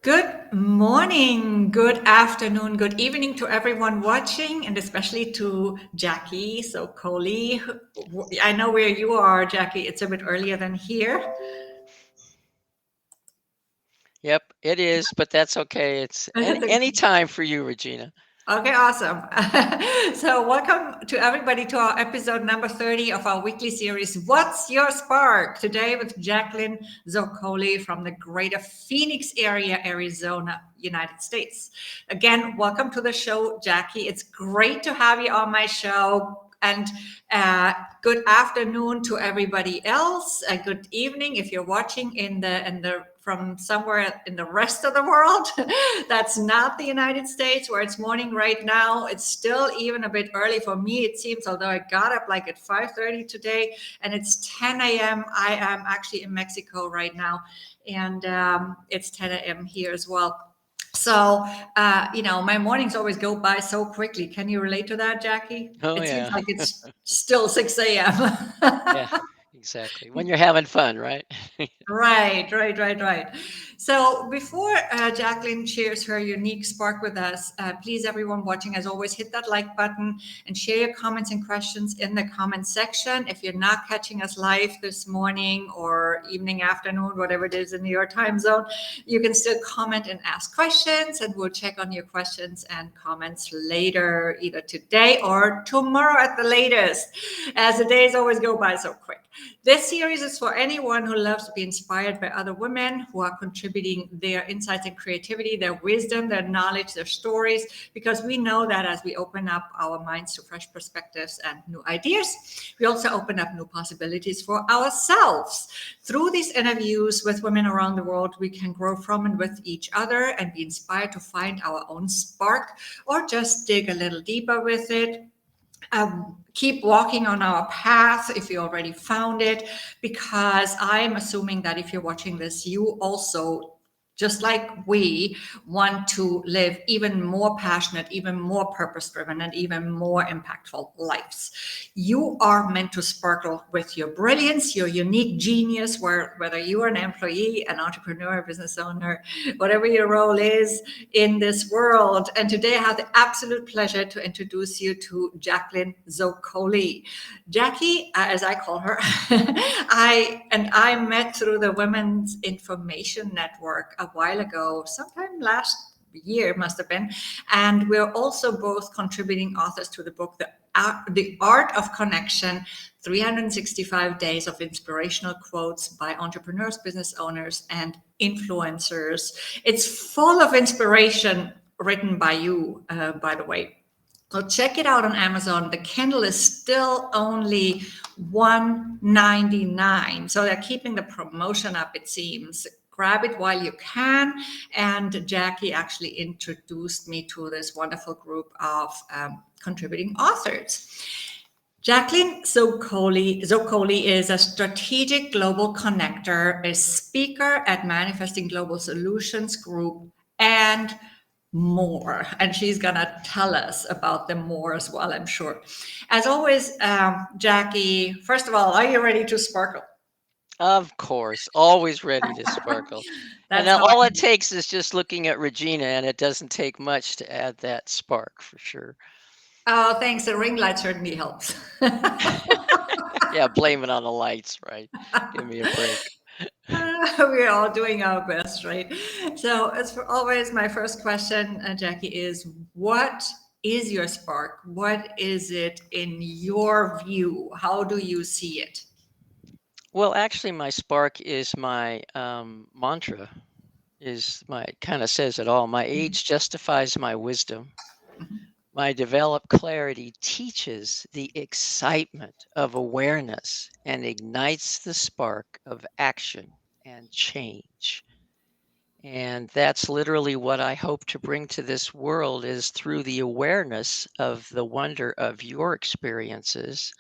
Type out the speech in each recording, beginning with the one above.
Good morning, good afternoon, good evening to everyone watching, and especially to Jackie Zoccoli. I know where you are, Jackie. It's a bit earlier than here. Yep, it is, but that's okay. It's any time for you, Regina. Okay, awesome. So, welcome to everybody to our episode number 30 of our weekly series, What's Your Spark? Today with Jaclyn Zoccoli from the greater Phoenix area, Arizona, United States. Again, welcome to the show, Jackie. It's great to have you on my show. And good afternoon to everybody else. Good evening if you're watching in the from somewhere in the rest of the world. That's not the United States where it's morning right now. It's still even a bit early for me, it seems, although I got up like at 5:30 today and it's 10 a.m. I am actually in Mexico right now, and it's 10 a.m. here as well. So, my mornings always go by so quickly. Can you relate to that, Jackie? Oh It seems yeah. like it's still 6 a.m. Yeah, exactly. When you're having fun, right? Right. So before Jaclyn shares her unique spark with us, please, everyone watching, as always, hit that like button and share your comments and questions in the comment section. If you're not catching us live this morning or evening, afternoon, whatever it is in your time zone, you can still comment and ask questions, and we'll check on your questions and comments later, either today or tomorrow at the latest, as the days always go by so quick. This series is for anyone who loves to be inspired by other women who are contributing their insights and creativity, their wisdom, their knowledge, their stories, because we know that as we open up our minds to fresh perspectives and new ideas, we also open up new possibilities for ourselves. Through these interviews with women around the world, we can grow from and with each other and be inspired to find our own spark or just dig a little deeper with it. Keep walking on our path if you already found it, because I'm assuming that if you're watching this, you also, just like we, want to live even more passionate, even more purpose driven, and even more impactful lives. You are meant to sparkle with your brilliance, your unique genius, whether you are an employee, an entrepreneur, a business owner, whatever your role is in this world. And today I have the absolute pleasure to introduce you to Jaclyn Zoccoli. Jackie, as I call her, I met through the Women's Information Network a while ago, sometime last year must have been, and we're also both contributing authors to the book The Art of Connection, 365 Days of Inspirational Quotes by Entrepreneurs, Business Owners, and Influencers. It's full of inspiration, written by you, by the way. So check it out on Amazon. The Kindle is still only $1.99. So they're keeping the promotion up, it seems. Grab it while you can. And Jackie actually introduced me to this wonderful group of contributing authors. Jaclyn Zoccoli is a strategic global connector, a speaker at Manifesting Global Solutions Group, and more. And she's going to tell us about them more as well, I'm sure. As always, Jackie, first of all, are you ready to sparkle? Of course, always ready to sparkle. And That's then how I all it am. takes is just looking at Regina, and it doesn't take much to add that spark for sure. Oh, thanks. The ring light certainly helps. Yeah, blame it on the lights, right? Give me a break. We're all doing our best, right? So, as for always, my first question, Jackie, is what is your spark? What is it in your view? How do you see it? Well, actually, my spark is my mantra. Is my kind of says it all. My age justifies my wisdom. My developed clarity teaches the excitement of awareness and ignites the spark of action and change. And that's literally what I hope to bring to this world is through the awareness of the wonder of your experiences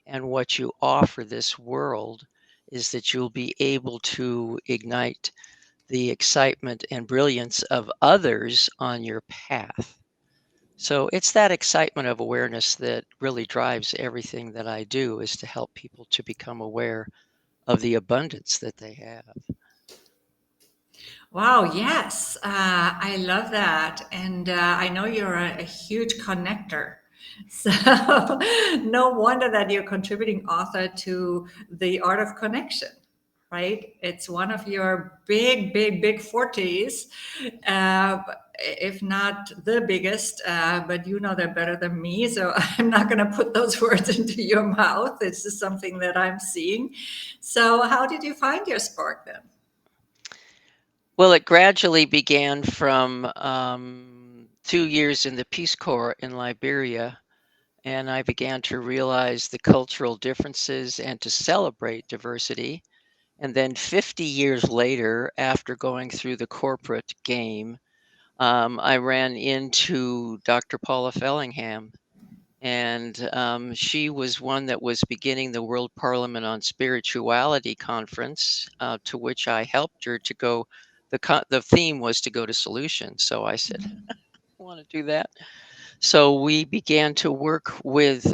and what you offer this world is that you'll be able to ignite the excitement and brilliance of others on your path. So it's that excitement of awareness that really drives everything that I do is to help people to become aware of the abundance that they have. Wow, yes, I love that. And I know you're a huge connector. So no wonder that you're contributing author to the art of connection, right? It's one of your big, big, big fortes, uh, if not the biggest, but you know that better than me. So I'm not going to put those words into your mouth. It's just something that I'm seeing. So, how did you find your spark then? Well, it gradually began from 2 years in the Peace Corps in Liberia, and I began to realize the cultural differences and to celebrate diversity. And then 50 years later, after going through the corporate game, I ran into Dr. Paula Fellingham, and she was one that was beginning the World Parliament on Spirituality conference, to which I helped her to go. The theme was to go to solutions. So I said, I want to do that. So we began to work with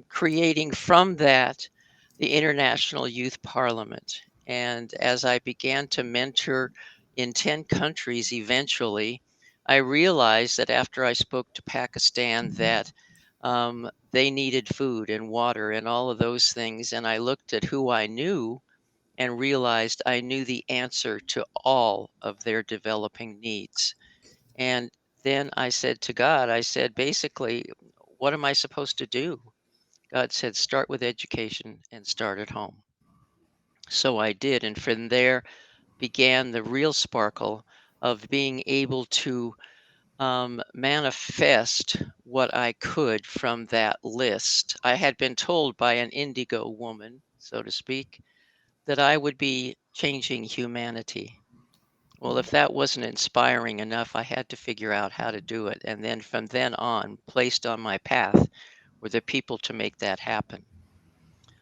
creating from that the International Youth Parliament. And as I began to mentor in 10 countries eventually, I realized that after I spoke to Pakistan that they needed food and water and all of those things. And I looked at who I knew and realized I knew the answer to all of their developing needs. And then I said to God, I said, basically, what am I supposed to do? God said, start with education and start at home. So I did. And from there began the real sparkle of being able to manifest what I could from that list. I had been told by an indigo woman, so to speak, that I would be changing humanity. Well, if that wasn't inspiring enough, I had to figure out how to do it. And then from then on, placed on my path were the people to make that happen.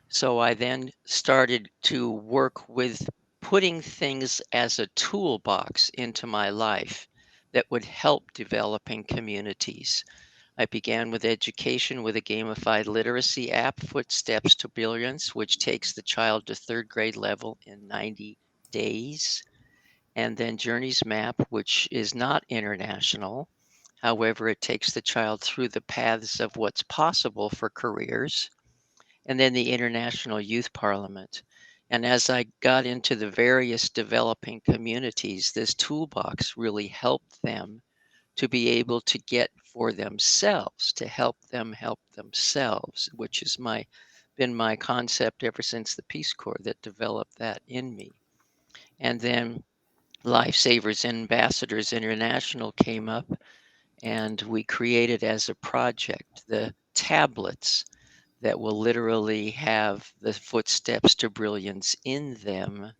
So I then started to work with putting things as a toolbox into my life that would help developing communities. I began with education with a gamified literacy app, Footsteps to Brilliance, which takes the child to third grade level in 90 days. And then Journey's Map, which is not international. However, it takes the child through the paths of what's possible for careers. And then the International Youth Parliament. And as I got into the various developing communities, this toolbox really helped them to be able to get for themselves, to help themselves, which has been my concept ever since the Peace Corps that developed that in me. And then Lifesavers Ambassadors International came up, and we created as a project the tablets that will literally have the footsteps to brilliance in them,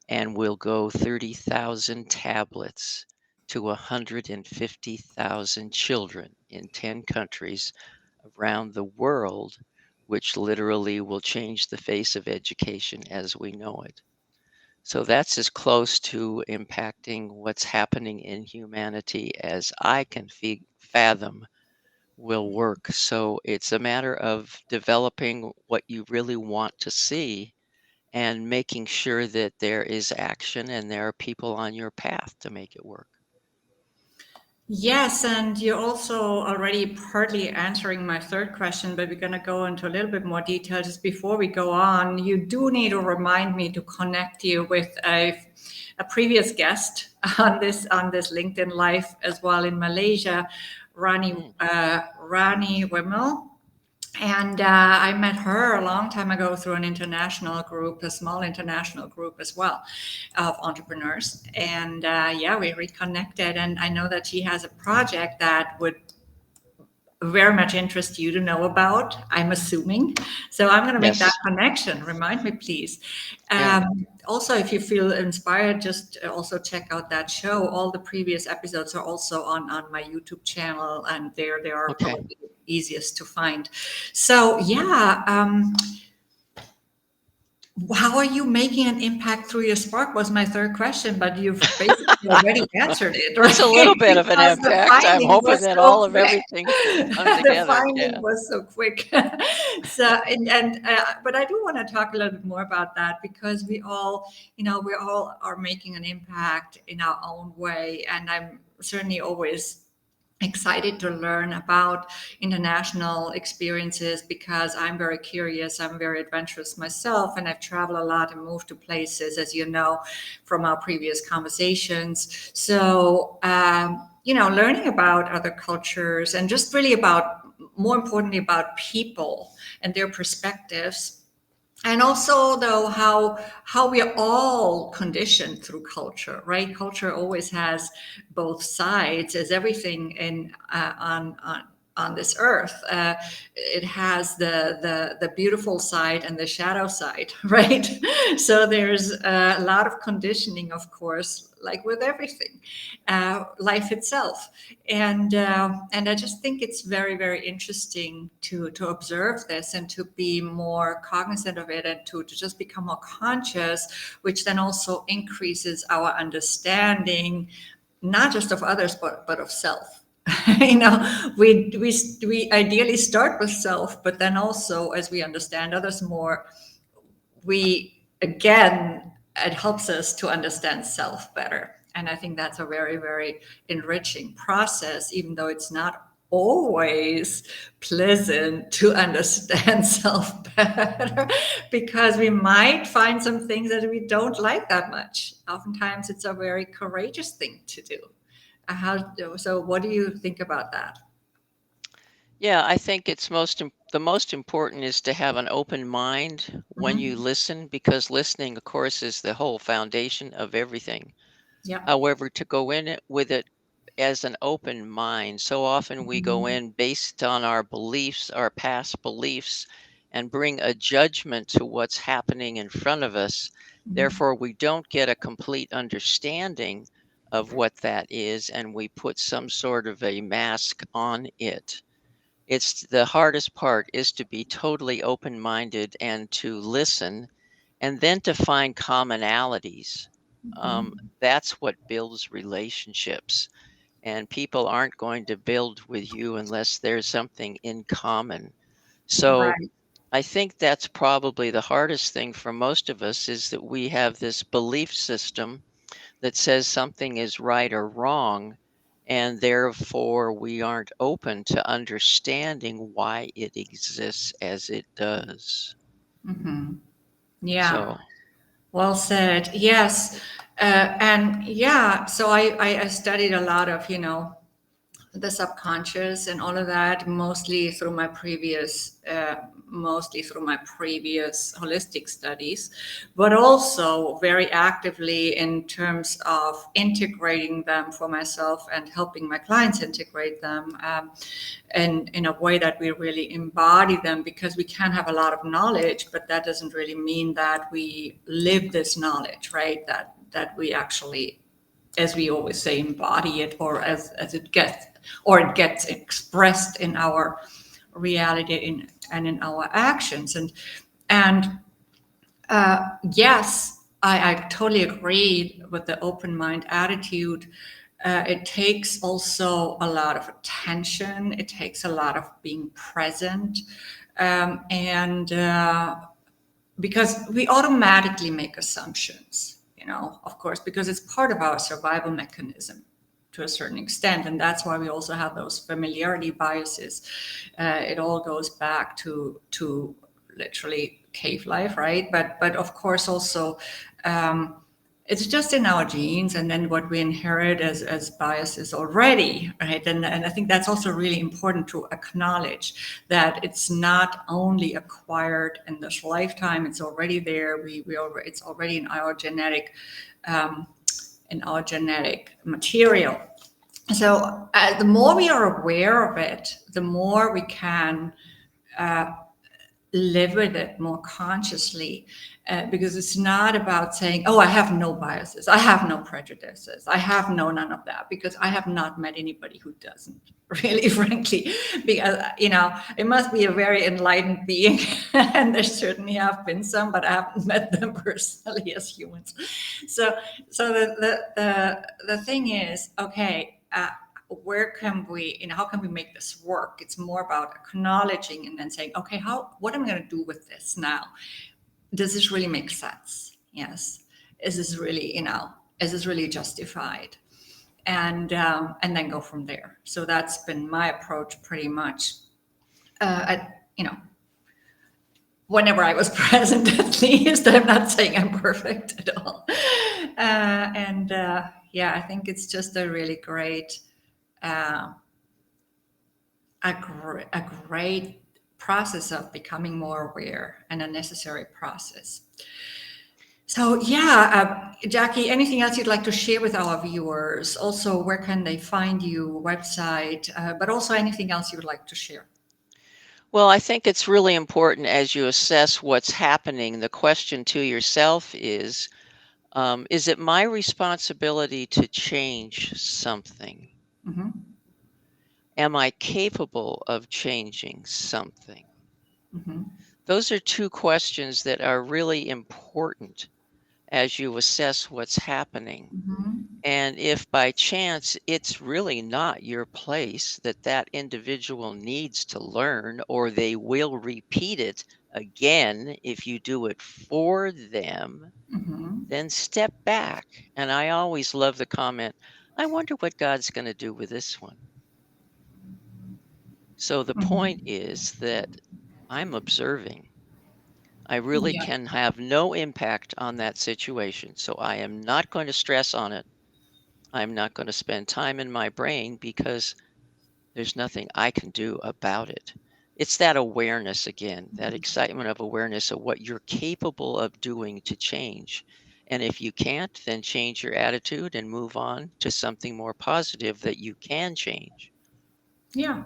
and will go 30,000 tablets to 150,000 children in 10 countries around the world, which literally will change the face of education as we know it. So that's as close to impacting what's happening in humanity as I can fathom will work. So it's a matter of developing what you really want to see and making sure that there is action and there are people on your path to make it work. Yes, and you're also already partly answering my third question, but we're going to go into a little bit more detail. Just before we go on, you do need to remind me to connect you with a previous guest on this LinkedIn Live as well in Malaysia, Mm, Rani Wimmel. And I met her a long time ago through an international group, a small international group as well of entrepreneurs. And yeah, we reconnected. And I know that she has a project that would very much interest you to know about, I'm assuming. So I'm going to make that yes. connection. Remind me, please. Yeah. Also, if you feel inspired, just also check out that show. All the previous episodes are also on my YouTube channel, and there they are Okay. probably easiest to find. So yeah, how are you making an impact through your spark was my third question, but you've basically already answered it, It's a right? little bit of an Because the impact. I'm finding hoping was that so all of quick. everything will come The together. finding Yeah. was so quick. So, but I do want to talk a little bit more about that because we all are making an impact in our own way. And I'm certainly always excited to learn about international experiences because I'm very curious. I'm very adventurous myself, and I've traveled a lot and moved to places, as you know, from our previous conversations. So, learning about other cultures and just really about, more importantly, about people and their perspectives, and also though how we are all conditioned through culture, right? Culture always has both sides, as everything in on this earth. It has the beautiful side and the shadow side, right? So there's a lot of conditioning, of course, like with everything, life itself. And I just think it's very, very interesting to observe this and to be more cognizant of it, and to just become more conscious, which then also increases our understanding, not just of others, but of self. We ideally start with self, but then also as we understand others more, we again, it helps us to understand self better. And I think that's a very, very enriching process, even though it's not always pleasant to understand self better, because we might find some things that we don't like that much. Oftentimes it's a very courageous thing to do. So what do you think about that? Yeah, I think the most important is to have an open mind when you Mhm. listen, because listening, of course, is the whole foundation of everything. Yep. However, to go in it with it as an open mind, so often we go Mhm. in based on our beliefs, our past beliefs, and bring a judgment to what's happening in front of us. Mhm. Therefore, we don't get a complete understanding of what that is, and we put some sort of a mask on it. It's the hardest part is to be totally open-minded and to listen, and then to find commonalities. Mhm. That's what builds relationships. And people aren't going to build with you unless there's something in common. So Right. I think that's probably the hardest thing for most of us, is that we have this belief system that says something is right or wrong, and therefore we aren't open to understanding why it exists as it does. Mhm. Yeah. So, Well said. Yes. And yeah, so I studied a lot of, the subconscious and all of that, mostly through my previous holistic studies, but also very actively in terms of integrating them for myself and helping my clients integrate them, and in a way that we really embody them, because we can have a lot of knowledge, but that doesn't really mean that we live this knowledge, right? That we actually, as we always say, embody it, or it gets expressed in our reality and in our actions. And yes, I totally agree with the open mind attitude. It takes also a lot of attention. It takes a lot of being present, and because we automatically make assumptions, of course, because it's part of our survival mechanism to a certain extent, and that's why we also have those familiarity biases. It all goes back to literally cave life, right? But of course also, um, it's just in our genes, and then what we inherit as biases already, right? And I think that's also really important to acknowledge, that it's not only acquired in this lifetime, it's already there. It's already um, in our genetic material. So the more we are aware of it, the more we can live with it more consciously, because it's not about saying, oh, I have no biases, I have no prejudices, I have none of that, because I have not met anybody who doesn't, really, frankly, because, it must be a very enlightened being, and there certainly have been some, but I haven't met them personally as humans. So the thing is, okay, where can we, how can we make this work? It's more about acknowledging and then saying, okay, what am I going to do with this now? Does this really make sense? Yes. Is this really, is this really justified? And then go from there. So that's been my approach pretty much. Whenever I was present, at least. I'm not saying I'm perfect at all. Yeah, I think it's just a really great, uh, a great process of becoming more aware, and a necessary process. So yeah, Jackie, anything else you'd like to share with our viewers? Also, where can they find you, website, but also anything else you would like to share? Well, I think it's really important as you assess what's happening. The question to yourself is it my responsibility to change something? Mm-hmm. Am I capable of changing something? Mm-hmm. Those are two questions that are really important as you assess what's happening. Mm-hmm. And if by chance it's really not your place that individual needs to learn, or they will repeat it again if you do it for them, Mm-hmm. then step back. And I always love the comment, I wonder what God's going to do with this one. So the point Mm-hmm. is that I'm observing. I really Yeah. can have no impact on that situation. So I am not going to stress on it. I'm not going to spend time in my brain because there's nothing I can do about it. It's that awareness again, that excitement of awareness of what you're capable of doing to change. And if you can't, then change your attitude and move on to something more positive that you can change. Yeah.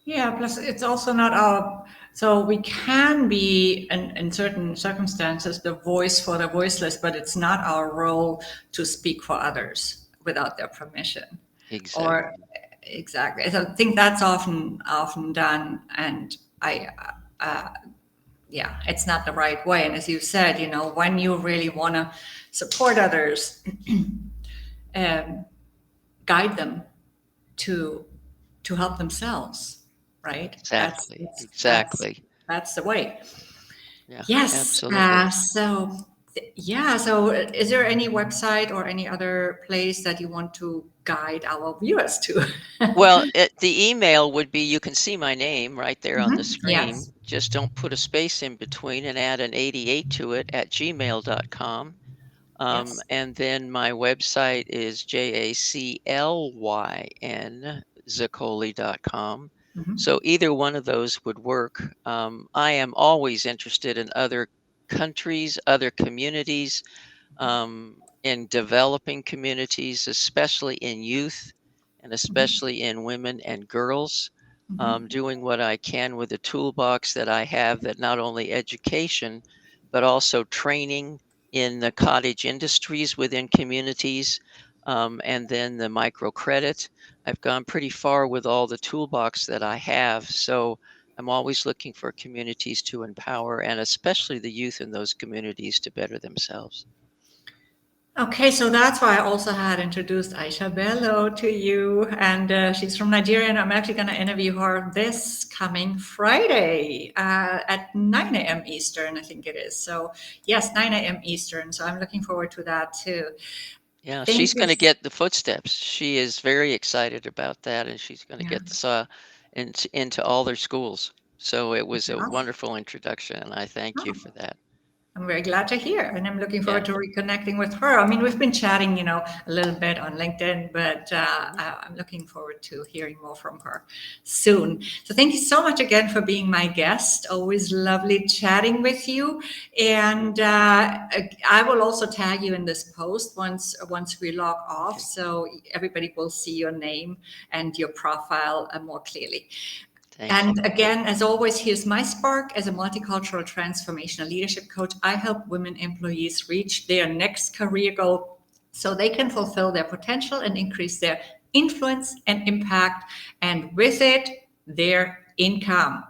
Yeah, plus it's also not our, so we can be in certain circumstances the voice for the voiceless, but it's not our role to speak for others without their permission. Or Exactly. exactly. So I think that's often done, and yeah, it's not the right way. And as you said, when you really want to support others, um, guide them to help themselves, right? that's Exactly. that's that's Exactly. that's the way. Yeah, Yes. absolutely. So is there any website or any other place that you want to guide our viewers to? Well, the email would be, you can see my name right there on the Mhm. Yes. screen. Just don't put a space in between and add an 88 to it at gmail.com. Yes. And then my website is Jaclyn, Zoccoli.com. Mhm. So either one of those would work. I am always interested in other countries, other communities, in developing communities, especially in youth and Mhm. especially in women and girls, Mhm. doing what I can with the toolbox that I have, that not only education, but also training in the cottage industries within communities, and then the microcredit. I've gone pretty far with all the toolbox that I have. So I'm always looking for communities to empower, and especially the youth in those communities to better themselves. Okay, so that's why I also had introduced Aisha Bello to you, and she's from Nigeria, and I'm actually going to interview her this coming Friday at 9 a.m. Eastern, I think it is. So yes, 9 a.m. Eastern. So I'm looking forward to that too. Yeah, Thank she's you. going to get the footsteps. She is very excited about that, and she's going to Yeah, get this into all their schools. So it was a awesome. wonderful introduction, and I thank you Oh, for that. I'm very glad to hear, and I'm looking Yeah. forward to reconnecting with her. I mean, we've been chatting, a little bit on LinkedIn, but Mhm. I'm looking forward to hearing more from her soon. So, thank you so much again for being my guest. Always lovely chatting with you. And I will also tag you in this post once we log off, Okay. so everybody will see your name and your profile more clearly. Thank And you. again, as always, here's my spark. As a multicultural transformational leadership coach, I help women employees reach their next career goal so they can fulfill their potential and increase their influence and impact, and with it, their income.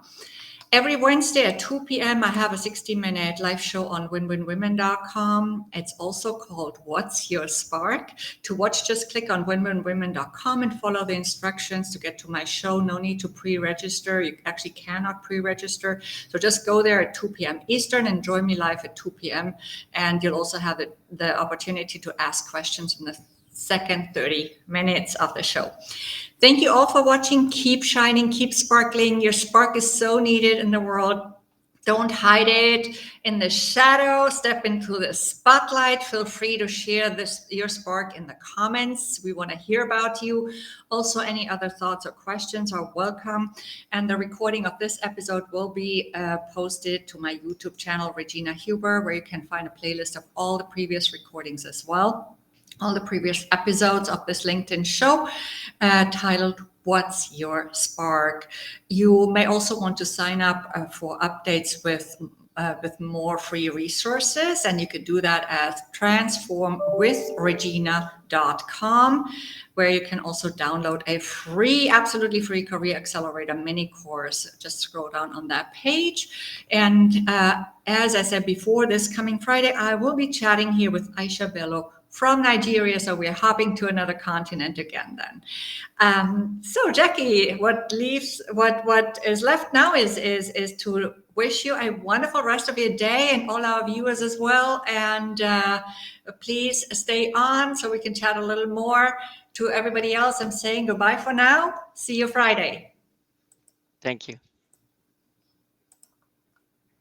Every Wednesday at 2 p.m., I have a 60-minute live show on winwinwomen.com. It's also called What's Your Spark? To watch, just click on winwinwomen.com and follow the instructions to get to my show. No need to pre-register. You actually cannot pre-register. So just go there at 2 p.m. Eastern and join me live at 2 p.m. And you'll also have the opportunity to ask questions in the second 30 minutes of the show. Thank you all for watching. Keep shining, keep sparkling. Your spark is so needed in the world. Don't hide it in the shadow. Step into the spotlight. Feel free to share your spark in the comments. We want to hear about you. Also, any other thoughts or questions are welcome. And the recording of this episode will be posted to my YouTube channel, Regina Huber, where you can find a playlist of all the previous recordings as well. All the previous episodes of this LinkedIn show titled What's Your Spark? You may also want to sign up for updates with more free resources, and you could do that at transformwithregina.com, where you can also download a absolutely free Career Accelerator mini course. Just scroll down on that page. And as I said before, this coming Friday, I will be chatting here with Aisha Bello from Nigeria, so we're hopping to another continent again then. So Jackie, what is left now is to wish you a wonderful rest of your day, and all our viewers as well. And please stay on so we can chat a little more. To everybody else, I'm saying goodbye for now. See you Friday. Thank you.